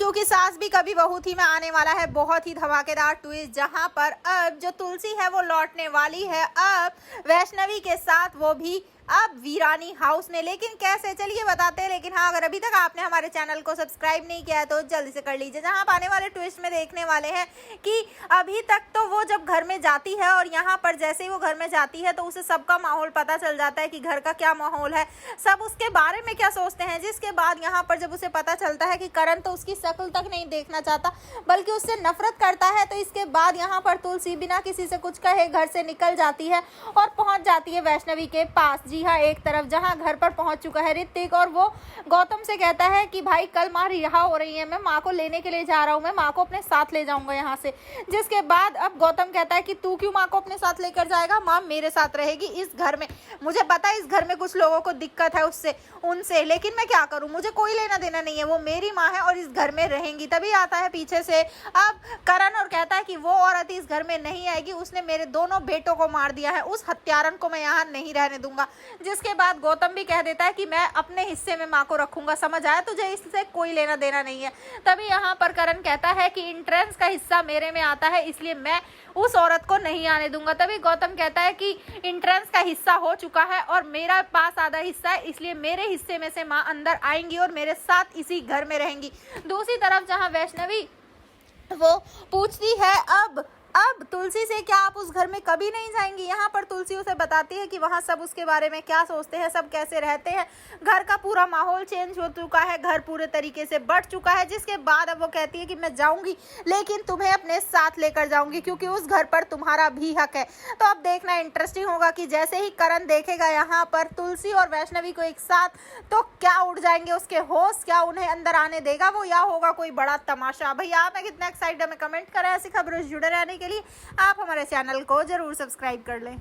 बिट्टू की सास भी कभी बहू थी में आने वाला है बहुत ही धमाकेदार ट्विस्ट, जहां पर अब जो तुलसी है वो लौटने वाली है अब वैष्णवी के साथ, वो भी अब वीरानी हाउस में। लेकिन कैसे, चलिए बताते हैं। लेकिन हाँ, अगर अभी तक आपने हमारे चैनल को सब्सक्राइब नहीं किया है तो जल्दी से कर लीजिए। जहां आप आने वाले ट्विस्ट में देखने वाले हैं कि अभी तक तो वो जब घर में जाती है और यहाँ पर जैसे ही वो घर में जाती है तो उसे सबका माहौल पता चल जाता है कि घर का क्या माहौल है, सब उसके बारे में क्या सोचते हैं। जिसके बाद यहाँ पर जब उसे पता चलता है कि करण तो उसकी शक्ल तक नहीं देखना चाहता बल्कि उससे नफरत करता है, तो इसके बाद यहाँ पर तुलसी बिना किसी से कुछ कहे घर से निकल जाती है और पहुंच जाती है वैष्णवी के पास। जी हाँ, एक तरफ जहां घर पर पहुंच चुका है ऋतिक और वो गौतम से कहता है कि भाई कल माँ रिहा हो रही है, मैं माँ को लेने के लिए जा रहा हूँ, मैं माँ को अपने साथ ले जाऊंगा यहाँ से। जिसके बाद अब गौतम कहता है कि तू क्यों माँ को अपने साथ लेकर जाएगा, माँ मेरे साथ रहेगी इस घर में। मुझे पता है इस घर में कुछ लोगों को दिक्कत है उनसे, लेकिन मैं क्या करूँ, मुझे कोई लेना देना नहीं है, वो मेरी माँ है और इस घर में रहेंगी। तभी आता है पीछे से अब करण और कहता है कि वो औरत इस घर में नहीं आएगी, उसने मेरे दोनों बेटों को मार दिया है, उस हत्यारन को मैं यहाँ नहीं रहने दूंगा। जिसके बाद गौतम भी कह देता है कि मैं अपने हिस्से में माँ को रखूंगा, समझ आया तुझे, इससे कोई लेना देना नहीं है। तभी यहाँ पर करण कहता है कि एंट्रेंस का हिस्सा मेरे में आता है, इसलिए मैं उस औरत को नहीं आने दूंगा। तभी गौतम कहता है कि एंट्रेंस का हिस्सा हो चुका है और मेरा पास आधा हिस्सा है, इसलिए मेरे हिस्से में से माँ अंदर आएंगी और मेरे साथ इसी घर में रहेंगी। दूसरी तरफ जहाँ वैष्णवी वो पूछती है अब तुलसी से, क्या आप उस घर में कभी नहीं जाएंगी। यहाँ पर तुलसी उसे बताती है कि वहाँ सब उसके बारे में क्या सोचते हैं, सब कैसे रहते हैं, घर का पूरा माहौल चेंज हो चुका है, घर पूरे तरीके से बढ़ चुका है। जिसके बाद अब वो कहती है कि मैं जाऊंगी लेकिन तुम्हें अपने साथ लेकर जाऊंगी क्योंकि उस घर पर तुम्हारा भी हक है। तो अब देखना इंटरेस्टिंग होगा कि जैसे ही करण देखेगा यहाँ पर तुलसी और वैष्णवी को एक साथ, तो क्या उड़ जाएंगे उसके होश, क्या उन्हें अंदर आने देगा वो, या होगा कोई बड़ा तमाशा। भैया आप कितना एक्साइटेड, हमें कमेंट करें। ऐसी खबरों से जुड़े रहने के लिए आप हमारे चैनल को जरूर सब्सक्राइब कर लें।